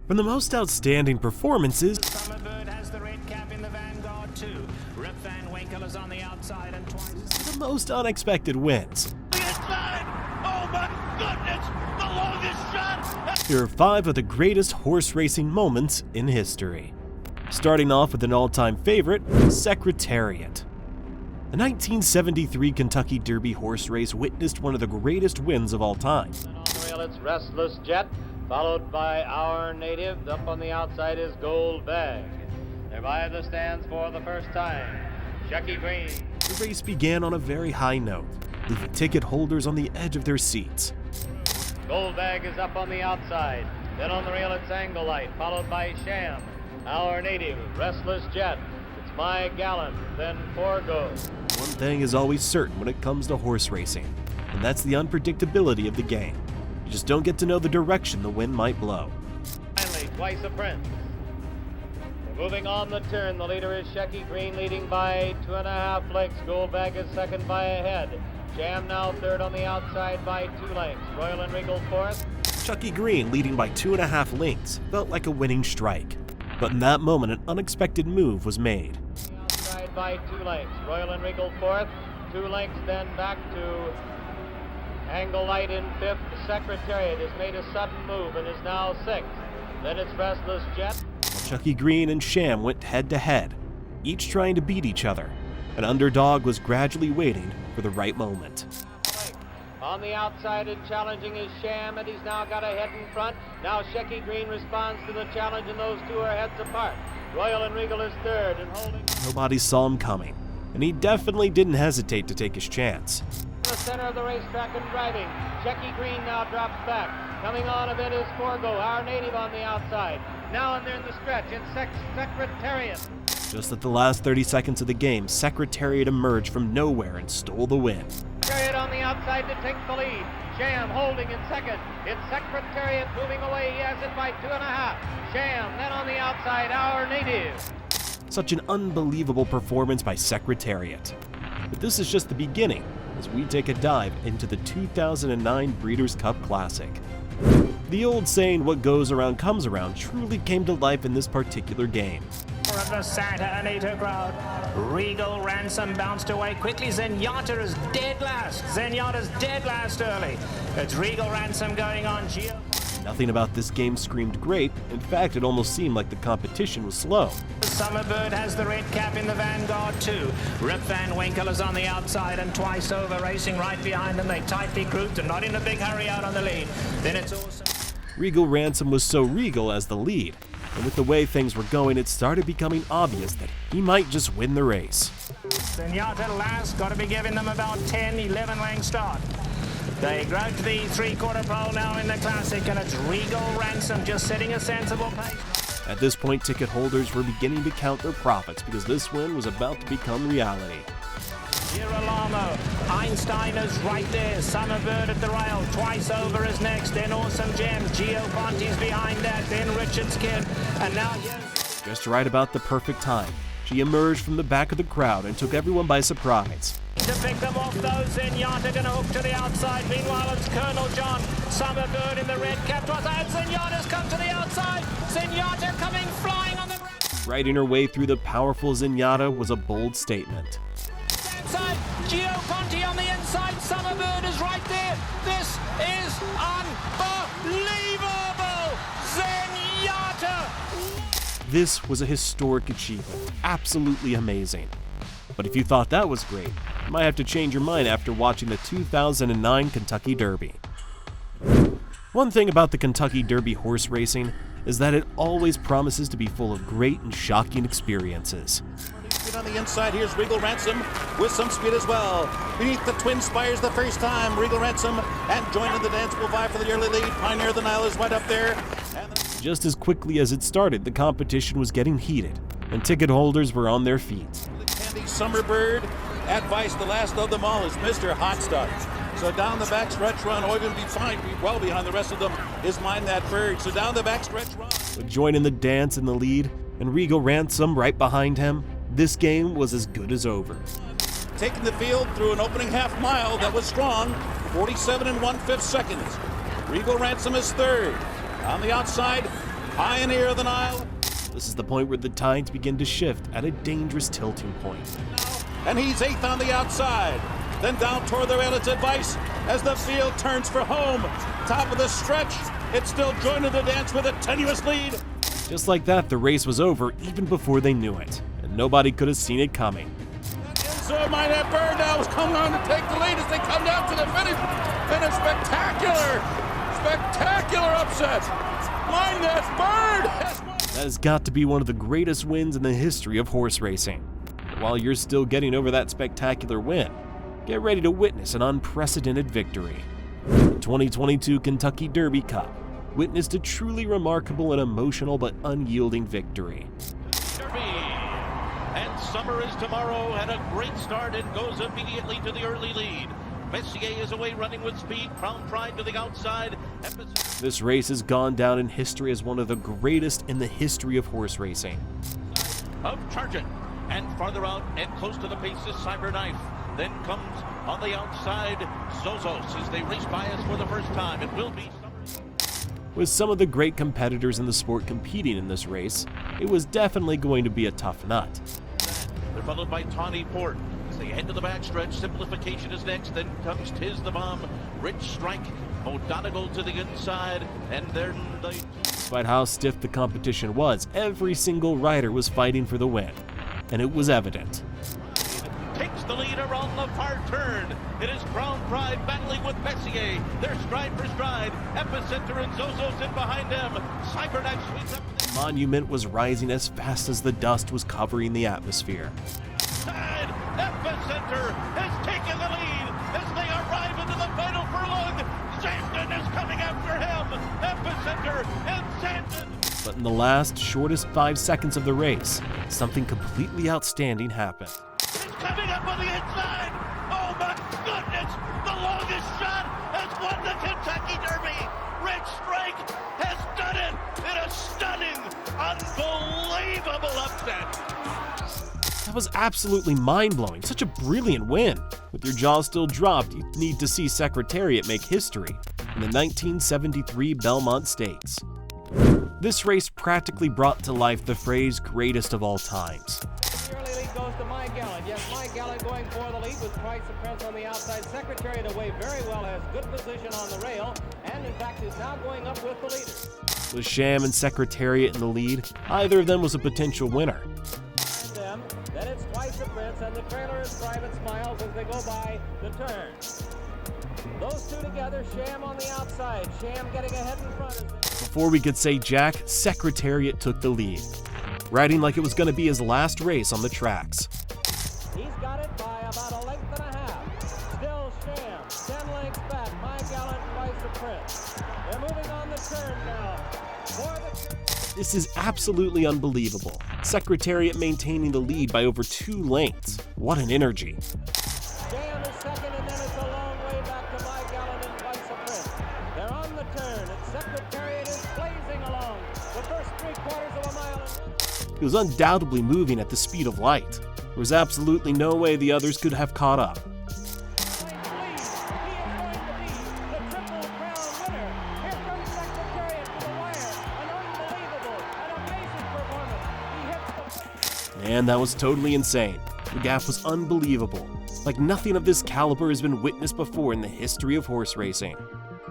From the most outstanding performances Summerbird has the red cap in the Vanguard too. Rip Van Winkle is on the outside and twice. to the most unexpected wins, Inside! Oh my goodness! The longest shot! here are 5 of the greatest horse racing moments in history. Starting off with an all-time favorite, Secretariat. The 1973 Kentucky Derby horse race witnessed one of the greatest wins of all time. On the rail, it's Restless Jet, followed by Our Native. Up on the outside is Gold Bag. They're by the stands for the first time. Chucky Green. The race began on a very high note, leaving ticket holders on the edge of their seats. Gold Bag is up on the outside. Then on the rail, it's Angle Light, followed by Sham. Our Native, Restless Jet. It's My Gallant, then Forgo. One thing is always certain when it comes to horse racing, and that's the unpredictability of the game. You just don't get to know the direction the wind might blow. Finally, Twice a Prince. We're moving on the turn. The leader is Shecky Green, leading by 2.5 lengths. Gold Bag is second by a head. Jam now third on the outside by 2 lengths. Royal and Regal fourth. Chucky Green leading by 2.5 lengths felt like a winning strike. But in that moment, an unexpected move was made. Outside by 2 lengths. Royal and Regal fourth. 2 lengths then back to Angle Light in fifth. The Secretariat has made a sudden move and is now sixth. Then it's Restless Jet. Chucky Green and Sham went head-to-head, each trying to beat each other. An underdog was gradually waiting for the right moment. On the outside and challenging is Sham, and he's now got a head in front. Now Shecky Green responds to the challenge, and those two are heads apart. Royal and Regal is third and holding. Nobody saw him coming, and he definitely didn't hesitate to take his chance. The center of the racetrack and driving. Shecky Green now drops back. Coming on a bit is Forgo, Our Native on the outside. Now and they're in the stretch. It's Secretariat. Just at the last 30 seconds of the game, Secretariat emerged from nowhere and stole the win. Secretariat on the outside to take the lead. Sham holding in second. It's Secretariat moving away. He has it by 2.5. Sham then on the outside, Our Native. Such an unbelievable performance by Secretariat. But this is just the beginning as we take a dive into the 2009 Breeders' Cup Classic. The old saying, "what goes around comes around," truly came to life in this particular game. Of the Santa Anita crowd. Regal Ransom bounced away quickly. Zenyatta is dead last. Zenyatta's dead last early. It's Regal Ransom going on. Gio. Nothing about this game screamed great. In fact, it almost seemed like the competition was slow. Summerbird has the red cap in the Vanguard too. Rip Van Winkle is on the outside and Twice Over racing right behind them. They tightly grouped and not in a big hurry out on the lead. Then it's Awesome. Regal Ransom was so regal as the lead, and with the way things were going, it started becoming obvious that he might just win the race. Zenyatta last, got to be giving them about 10, 11 length start. They grow to the 3/4 pole now in the Classic, and it's Regal Ransom just setting a sensible pace. At this point, ticket holders were beginning to count their profits because this win was about to become reality. Girolamo, Einstein is right there, Summerbird at the rail, Twice Over is next, then Awesome Gem, Gio Ponti's behind that, then Richard's Kid, and now here's... Just right about the perfect time, she emerged from the back of the crowd and took everyone by surprise. To pick them off though, Zenyatta gonna hook to the outside, meanwhile it's Colonel John, Summerbird in the red cap, and Zenyatta's come to the outside, Zenyatta coming flying on the ground. Riding her way through the powerful Zenyatta was a bold statement. Outside, Gio Ponti on the inside, Summerbird is right there. This is unbelievable! Zenyatta! This was a historic achievement, absolutely amazing. But if you thought that was great, you might have to change your mind after watching the 2009 Kentucky Derby. One thing about the Kentucky Derby horse racing is that it always promises to be full of great and shocking experiences. On the inside, here's Regal Ransom with some speed as well. Beneath the Twin Spires the first time, Regal Ransom, and joining the dance will vie for the early lead. Pioneer of the Nile is right up there. Just as quickly as it started, the competition was getting heated, and ticket holders were on their feet. The Candy Summerbird advice, the last of them all, is Mr. Hot Stuff. So down the backstretch run, or even well behind the rest of them, is Mind That Bird. So down the backstretch run. But joining the dance in the lead, and Regal Ransom right behind him, this game was as good as over. Taking the field through an opening half mile that was strong, 47 1/5 seconds. Regal Ransom is third. On the outside, Pioneer of the Nile. This is the point where the tides begin to shift at a dangerous tilting point. And he's 8th on the outside. Then down toward the rail, it's Advice as the field turns for home. Top of the stretch, it's still joining the dance with a tenuous lead. Just like that, the race was over even before they knew it, and nobody could have seen it coming. So Minette Bird now is coming on to take the lead as they come down to the finish. And a spectacular upset. Minette Bird has won. That has got to be one of the greatest wins in the history of horse racing. But while you're still getting over that spectacular win, get ready to witness an unprecedented victory. The 2022 Kentucky Derby Cup witnessed a truly remarkable and emotional but unyielding victory. Derby. And summer is tomorrow, had a great start and goes immediately to the early lead. Messier is away running with speed, Crown Pride to the outside. This race has gone down in history as one of the greatest in the history of horse racing. Of Chargent, and farther out and close to the pace is Cyberknife. Then comes on the outside Zozos as they race by us for the first time. It will be summer. With some of the great competitors in the sport competing in this race, it was definitely going to be a tough nut. They're followed by Tawny Port. As they head to the backstretch, Simplification is next. Then comes Tiz the Bomb, Rich Strike, O'Donegal to the inside, and then the... Despite how stiff the competition was, every single rider was fighting for the win, and it was evident. Takes the lead around the far turn. It is Crown Pride battling with Messier. They're stride for stride. Epicenter and Zozos in behind them. Cyberknife sweeps up. Monument was rising as fast as the dust was covering the atmosphere. Side. Epicenter has taken the lead as they arrive into the final furlong. Sandon is coming after him. Epicenter and Sandon. But in the last, shortest 5 seconds of the race, something completely outstanding happened. Coming up on the inside. Oh my goodness! The longest shot has won the Kentucky Derby. Rich Strike has done it in a stunning, unbelievable upset. That was absolutely mind-blowing. Such a brilliant win. With your jaw still dropped, you need to see Secretariat make history in the 1973 Belmont Stakes. This race practically brought to life the phrase greatest of all times. The early lead goes to My Gallant. Yes, My Gallant going for the lead with Twice the Prince on the outside. Secretariat away very well, has good position on the rail, and in fact is now going up with the leaders. With Sham and Secretariat in the lead, either of them was a potential winner. Then it's Twice the Prince, and the trailer is Private Smiles as they go by the turn. Those two together, Sham on the outside. Sham getting ahead in front. Before we could say jack, Secretariat took the lead, riding like it was going to be his last race on the tracks. He's got it by about a length and a half. Still Sham, 10 lengths back. My Gallant, Twice the Prince. They're moving on the turn now. For the turn. This is absolutely unbelievable. Secretariat maintaining the lead by over 2 lengths. What an energy. Sham is second, and then it's a long way back to My Gallant and Twice the Prince. They're on the turn, and Secretariat is blazing along. The first 3/4 of a mile. He was undoubtedly moving at the speed of light. There was absolutely no way the others could have caught up. And that was totally insane. The gap was unbelievable. Like nothing of this caliber has been witnessed before in the history of horse racing.